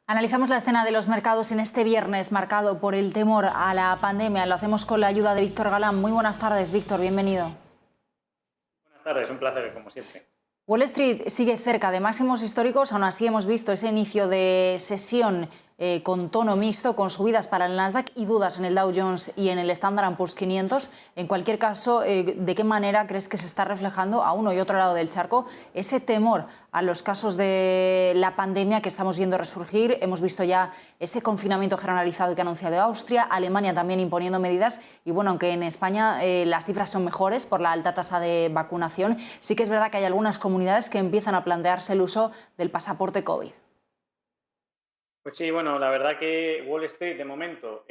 Analizamos la escena de los mercados en este viernes marcado por el temor a la pandemia. Lo hacemos con la ayuda de Víctor Galán. Muy buenas tardes, Víctor, bienvenido. Buenas tardes, un placer como siempre. Wall Street sigue cerca de máximos históricos, aún así hemos visto ese inicio de sesión con tono mixto, con subidas para el Nasdaq y dudas en el Dow Jones y en el Standard Poor's 500. En cualquier caso, ¿de qué manera crees que se está reflejando a uno y otro lado del charco ese temor a los casos de la pandemia que estamos viendo resurgir? Hemos visto ya ese confinamiento generalizado que ha anunciado Austria, Alemania también imponiendo medidas y bueno, aunque en España las cifras son mejores por la alta tasa de vacunación, sí que es verdad que hay algunas comunidades que empiezan a plantearse el uso del pasaporte COVID. Pues sí, bueno, la verdad que Wall Street de momento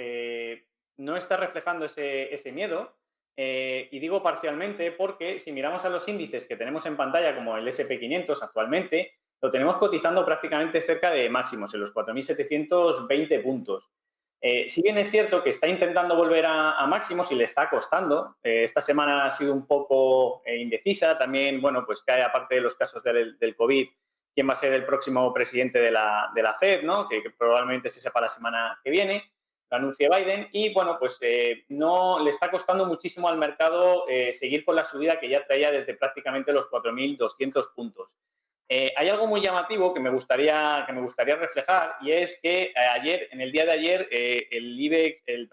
no está reflejando ese miedo y digo parcialmente porque si miramos a los índices que tenemos en pantalla como el SP 500 actualmente, lo tenemos cotizando prácticamente cerca de máximos, en los 4.720 puntos. Si bien es cierto que está intentando volver a máximos y le está costando, esta semana ha sido un poco indecisa, también, bueno, pues cae aparte de los casos del COVID, quién va a ser el próximo presidente de la Fed, ¿no? Que probablemente se sepa la semana que viene, lo anuncie Biden, y bueno, pues no le está costando muchísimo al mercado seguir con la subida que ya traía desde prácticamente los 4.200 puntos. Hay algo muy llamativo que me gustaría reflejar y es que en el día de ayer, el IBEX, el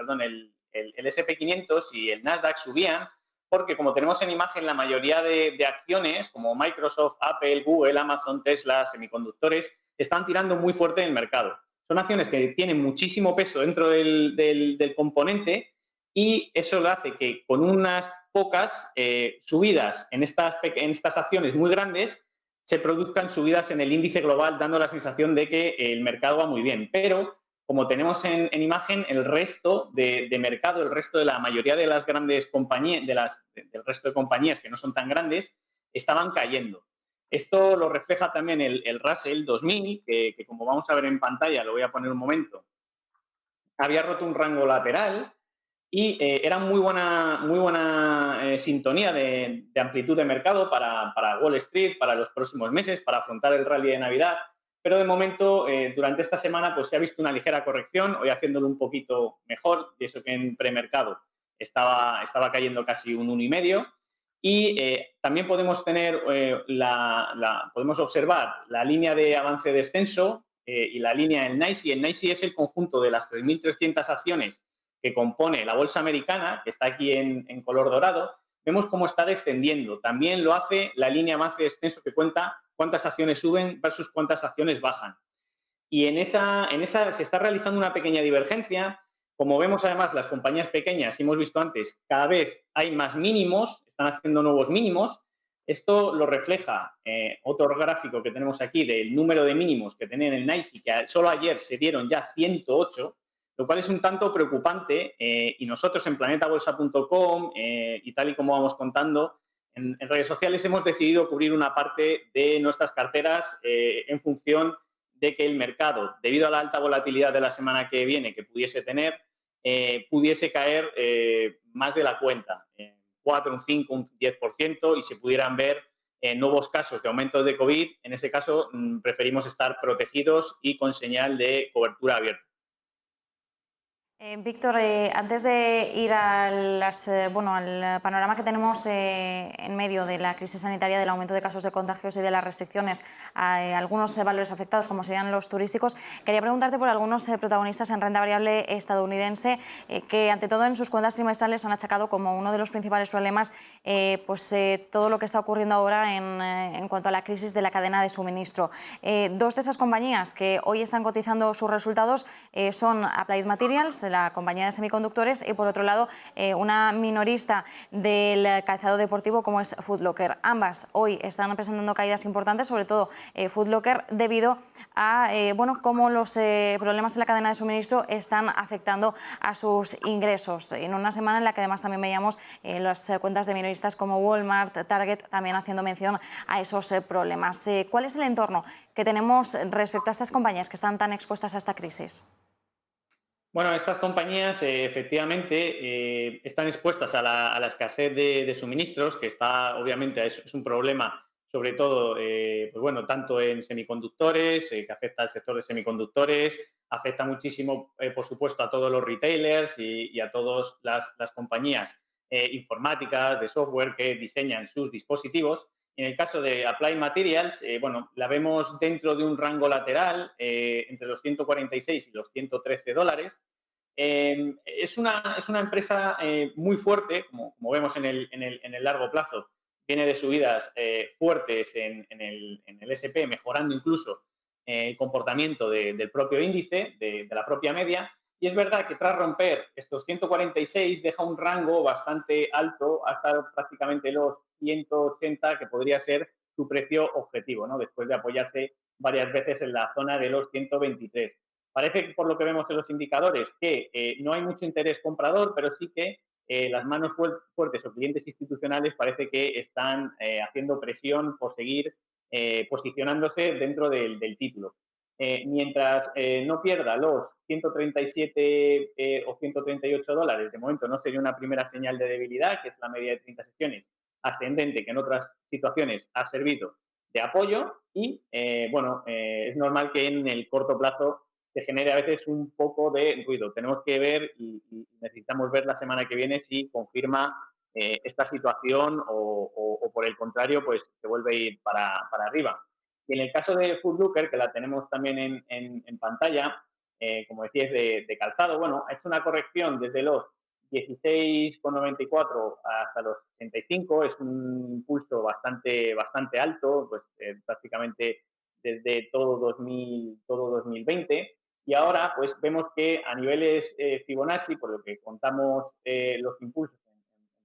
SP 500 y el Nasdaq subían porque, como tenemos en imagen, la mayoría de acciones como Microsoft, Apple, Google, Amazon, Tesla, semiconductores, están tirando muy fuerte en el mercado. Son acciones que tienen muchísimo peso dentro del componente y eso lo hace que con unas pocas subidas en estas acciones muy grandes se produzcan subidas en el índice global, dando la sensación de que el mercado va muy bien. Pero, como tenemos en imagen, el resto de mercado, el resto de la mayoría de las grandes compañías, del resto de compañías que no son tan grandes, estaban cayendo. Esto lo refleja también el Russell 2000, que como vamos a ver en pantalla, lo voy a poner un momento, había roto un rango lateral y era muy buena sintonía de amplitud de mercado para Wall Street, para los próximos meses, para afrontar el rally de Navidad. Pero de momento, durante esta semana, pues se ha visto una ligera corrección, hoy haciéndolo un poquito mejor, y eso que en premercado estaba cayendo casi un 1,5. Y también podemos podemos observar la línea de avance-descenso y la línea del NYSE. El NYSE es el conjunto de las 3.300 acciones que compone la bolsa americana, que está aquí en color dorado. Vemos cómo está descendiendo. También lo hace la línea avance-descenso que cuenta cuántas acciones suben versus cuántas acciones bajan. Y en esa se está realizando una pequeña divergencia. Como vemos, además, las compañías pequeñas, y hemos visto antes, cada vez hay más mínimos, están haciendo nuevos mínimos. Esto lo refleja otro gráfico que tenemos aquí del número de mínimos que tenía en el NYSE, que solo ayer se dieron ya 108, lo cual es un tanto preocupante. Y nosotros en planetabolsa.com y tal y como vamos contando, en redes sociales hemos decidido cubrir una parte de nuestras carteras en función de que el mercado, debido a la alta volatilidad de la semana que viene que pudiese tener, pudiese caer más de la cuenta, 4, un 5, un 10%, y se pudieran ver nuevos casos de aumento de COVID. En ese caso, preferimos estar protegidos y con señal de cobertura abierta. Víctor, antes de ir al panorama que tenemos en medio de la crisis sanitaria, del aumento de casos de contagios y de las restricciones a algunos valores afectados, como serían los turísticos, quería preguntarte por algunos protagonistas en renta variable estadounidense que, ante todo, en sus cuentas trimestrales han achacado como uno de los principales problemas todo lo que está ocurriendo ahora en cuanto a la crisis de la cadena de suministro. Dos de esas compañías que hoy están cotizando sus resultados son Applied Materials, la compañía de semiconductores, y por otro lado una minorista del calzado deportivo como es Foot Locker. Ambas hoy están presentando caídas importantes, sobre todo Foot Locker, debido a cómo los problemas en la cadena de suministro están afectando a sus ingresos. En una semana en la que además también veíamos las cuentas de minoristas como Walmart, Target, también haciendo mención a esos problemas. ¿Cuál es el entorno que tenemos respecto a estas compañías que están tan expuestas a esta crisis? Bueno, estas compañías efectivamente están expuestas a la escasez de suministros, que está, obviamente, es un problema sobre todo, pues bueno, tanto en semiconductores, que afecta al sector de semiconductores, afecta muchísimo, por supuesto, a todos los retailers y a todas las compañías informáticas, de software que diseñan sus dispositivos. En el caso de Applied Materials, bueno, la vemos dentro de un rango lateral entre los 146 y los 113 dólares. Es una empresa muy fuerte, como vemos en el largo plazo. Viene de subidas fuertes en el S&P, mejorando incluso el comportamiento del propio índice, de la propia media. Y es verdad que tras romper estos 146 deja un rango bastante alto hasta prácticamente los 180, que podría ser su precio objetivo, ¿no? Después de apoyarse varias veces en la zona de los 123. Parece, por lo que vemos en los indicadores, que no hay mucho interés comprador, pero sí que las manos fuertes o clientes institucionales parece que están haciendo presión por seguir posicionándose dentro del título. Mientras no pierda los 137 o 138 dólares, de momento no sería una primera señal de debilidad, que es la media de 30 sesiones ascendente, que en otras situaciones ha servido de apoyo y, bueno, es normal que en el corto plazo se genere a veces un poco de ruido. Tenemos que ver y necesitamos ver la semana que viene si confirma esta situación o por el contrario, pues se vuelve a ir para arriba. Y en el caso de Foot Locker, que la tenemos también en pantalla, como decías, de calzado, bueno, ha hecho una corrección desde los 16,94 hasta los 65, es un pulso bastante alto, pues prácticamente desde todo 2020. Y ahora, pues vemos que a niveles Fibonacci, por lo que contamos los impulsos en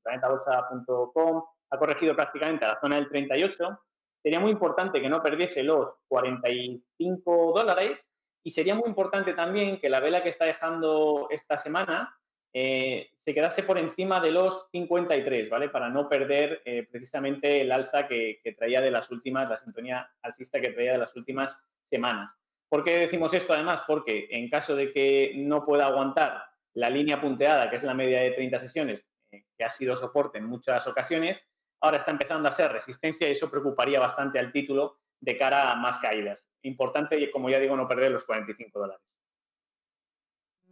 planetabolsa.com, ha corregido prácticamente a la zona del 38. Sería muy importante que no perdiese los 45 dólares y sería muy importante también que la vela que está dejando esta semana se quedase por encima de los 53, ¿vale? Para no perder precisamente el alza que traía de las últimas, la sintonía alcista que traía de las últimas semanas. ¿Por qué decimos esto además? Porque en caso de que no pueda aguantar la línea punteada, que es la media de 30 sesiones, que ha sido soporte en muchas ocasiones, ahora está empezando a ser resistencia y eso preocuparía bastante al título de cara a más caídas. Importante, como ya digo, no perder los 45 dólares.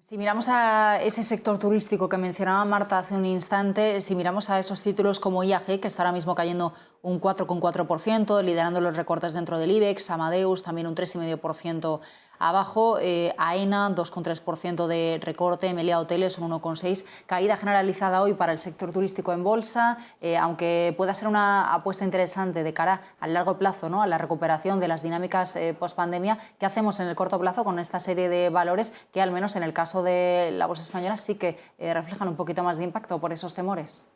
Si miramos a ese sector turístico que mencionaba Marta hace un instante, si miramos a esos títulos como IAG, que está ahora mismo cayendo un 4,4%, liderando los recortes dentro del IBEX, Amadeus también un 3,5% abajo, AENA 2,3% de recorte, Meliá Hoteles un 1,6%, caída generalizada hoy para el sector turístico en bolsa, aunque pueda ser una apuesta interesante de cara al largo plazo, ¿no?, a la recuperación de las dinámicas post-pandemia. ¿Qué hacemos en el corto plazo con esta serie de valores que, al menos en el caso de la bolsa española, sí que reflejan un poquito más de impacto por esos temores?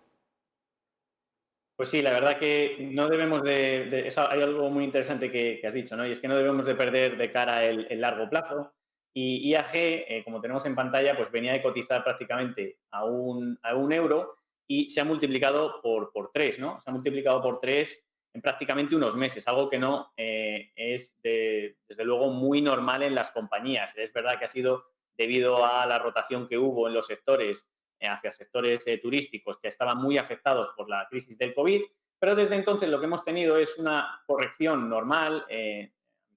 Pues sí, la verdad que no debemos hay algo muy interesante que has dicho, ¿no? Y es que no debemos de perder de cara el largo plazo. Y IAG, como tenemos en pantalla, pues venía de cotizar prácticamente a un euro y se ha multiplicado por 3, ¿no? Se ha multiplicado por 3 en prácticamente unos meses, algo que no es, desde luego, muy normal en las compañías. Es verdad que ha sido debido a la rotación que hubo en los sectores hacia sectores turísticos que estaban muy afectados por la crisis del COVID, pero desde entonces lo que hemos tenido es una corrección normal,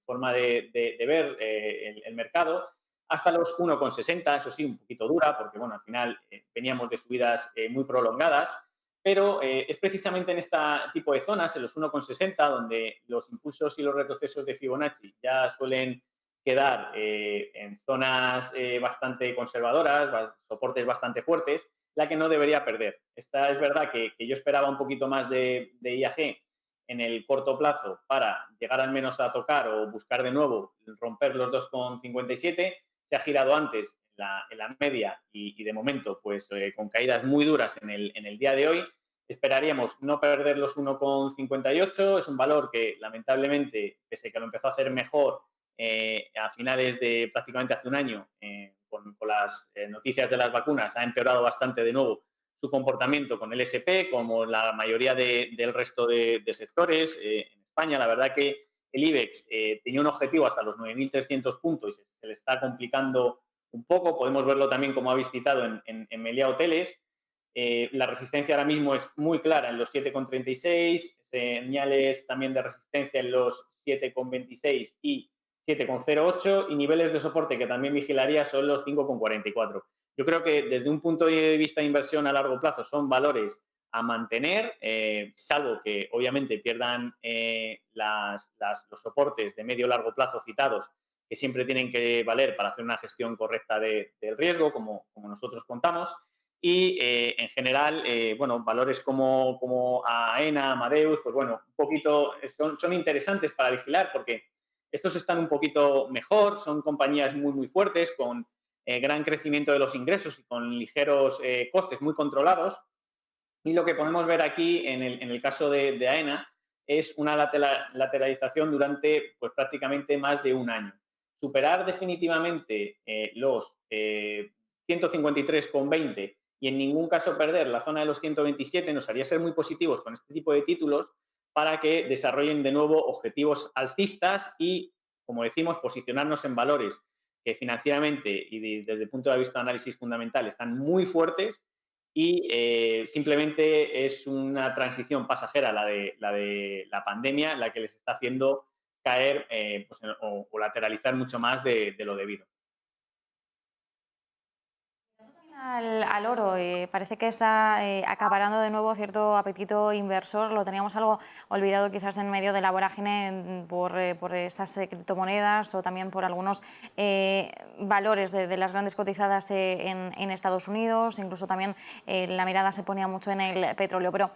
forma de ver el mercado, hasta los 1,60, eso sí, un poquito dura, porque bueno, al final veníamos de subidas muy prolongadas, pero es precisamente en este tipo de zonas, en los 1,60, donde los impulsos y los retrocesos de Fibonacci ya suelen quedar en zonas bastante conservadoras, soportes bastante fuertes, la que no debería perder. Esta es verdad que yo esperaba un poquito más de IAG en el corto plazo para llegar al menos a tocar o buscar de nuevo romper los 2,57. Se ha girado antes en la media y de momento pues con caídas muy duras en el día de hoy. Esperaríamos no perder los 1,58. Es un valor que lamentablemente, pese a que lo empezó a hacer mejor a finales de prácticamente hace un año, con las noticias de las vacunas, ha empeorado bastante de nuevo su comportamiento con el SP, como la mayoría del resto de sectores. En España, la verdad que el IBEX tenía un objetivo hasta los 9.300 puntos y se le está complicando un poco. Podemos verlo también, como habéis citado, en Meliá Hoteles. La resistencia ahora mismo es muy clara en los 7,36, señales también de resistencia en los 7,26 y 7,08 y niveles de soporte que también vigilaría son los 5,44. Yo creo que desde un punto de vista de inversión a largo plazo son valores a mantener, salvo que obviamente pierdan los soportes de medio largo plazo citados, que siempre tienen que valer para hacer una gestión correcta del riesgo, como nosotros contamos. Y en general, bueno, valores como AENA, Amadeus, pues bueno, un poquito son interesantes para vigilar porque estos están un poquito mejor, son compañías muy fuertes, con gran crecimiento de los ingresos y con ligeros costes muy controlados. Y lo que podemos ver aquí en el caso de AENA es una lateralización durante pues, prácticamente más de un año. Superar definitivamente los 153,20 y en ningún caso perder la zona de los 127 nos haría ser muy positivos con este tipo de títulos para que desarrollen de nuevo objetivos alcistas y, como decimos, posicionarnos en valores que financieramente y desde el punto de vista de análisis fundamental están muy fuertes y simplemente es una transición pasajera la de la pandemia la que les está haciendo caer pues, o lateralizar mucho más de lo debido. Al oro, parece que está acaparando de nuevo cierto apetito inversor. Lo teníamos algo olvidado quizás en medio de la vorágine por esas criptomonedas o también por algunos valores de las grandes cotizadas en Estados Unidos. Incluso también la mirada se ponía mucho en el petróleo. Pero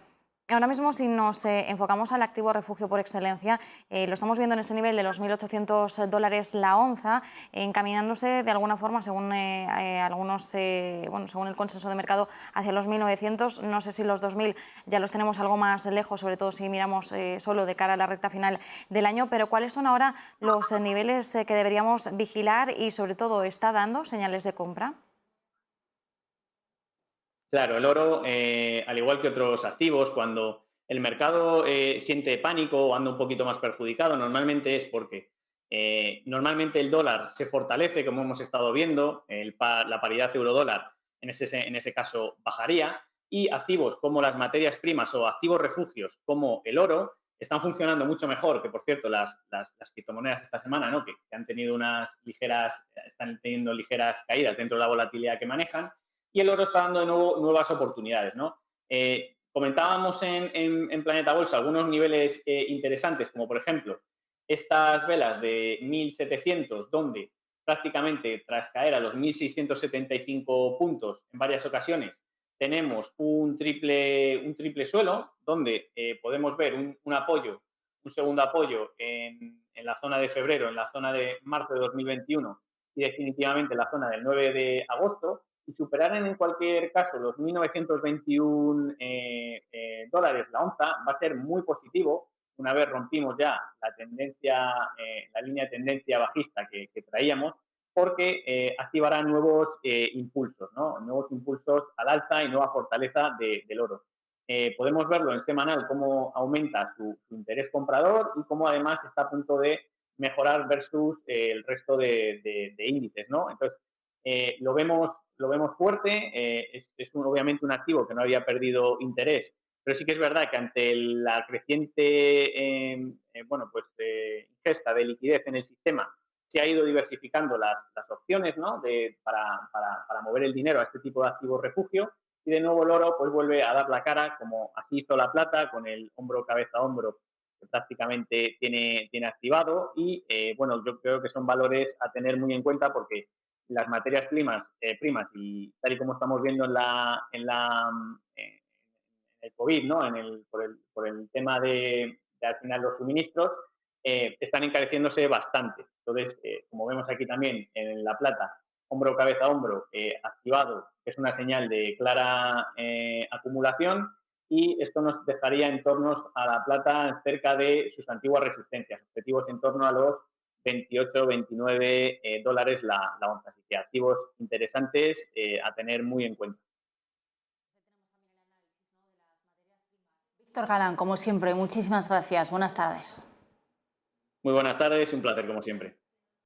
ahora mismo, si nos enfocamos al activo refugio por excelencia, lo estamos viendo en ese nivel de los $1.800 la onza, encaminándose de alguna forma, según algunos, bueno, según el consenso de mercado, hacia los 1.900. No sé si los 2.000 ya los tenemos algo más lejos, sobre todo si miramos solo de cara a la recta final del año. Pero ¿cuáles son ahora los niveles que deberíamos vigilar y, sobre todo, está dando señales de compra? Claro, el oro, al igual que otros activos, cuando el mercado siente pánico o anda un poquito más perjudicado, normalmente es porque normalmente el dólar se fortalece, como hemos estado viendo, la paridad euro-dólar en ese caso bajaría, y activos como las materias primas o activos refugios como el oro están funcionando mucho mejor, que por cierto las criptomonedas esta semana, ¿no? que han tenido están teniendo ligeras caídas dentro de la volatilidad que manejan, y el oro está dando de nuevo nuevas oportunidades, ¿no? Comentábamos en Planeta Bolsa algunos niveles interesantes, como por ejemplo estas velas de 1.700, donde prácticamente tras caer a los 1.675 puntos en varias ocasiones, tenemos un triple suelo, donde podemos ver un apoyo, un segundo apoyo en la zona de febrero, en la zona de marzo de 2021 y definitivamente en la zona del 9 de agosto, y superaran en cualquier caso los 1.921 dólares la onza, va a ser muy positivo una vez rompimos ya la tendencia, la línea de tendencia bajista que traíamos, porque activará nuevos impulsos, ¿no? Nuevos impulsos al alza y nueva fortaleza del oro. Podemos verlo en semanal cómo aumenta su interés comprador y cómo además está a punto de mejorar versus el resto de índices, ¿no? Entonces, lo vemos fuerte, obviamente un activo que no había perdido interés, pero sí que es verdad que ante la creciente ingesta de liquidez en el sistema se ha ido diversificando las opciones, ¿no? para mover el dinero a este tipo de activos refugio, y de nuevo el oro pues vuelve a dar la cara, como así hizo la plata, con el hombro cabeza hombro que prácticamente tiene activado, y bueno, yo creo que son valores a tener muy en cuenta porque las materias primas y tal y como estamos viendo en el COVID, ¿no? Por el tema de al final los suministros, están encareciéndose bastante. Entonces, como vemos aquí también en la plata, hombro, cabeza, hombro, activado, que es una señal de clara acumulación, y esto nos dejaría en torno a la plata cerca de sus antiguas resistencias, objetivos en torno a los 28, 29 dólares la onza. Así que activos interesantes a tener muy en cuenta. Víctor Galán, como siempre, muchísimas gracias. Buenas tardes. Muy buenas tardes, un placer como siempre.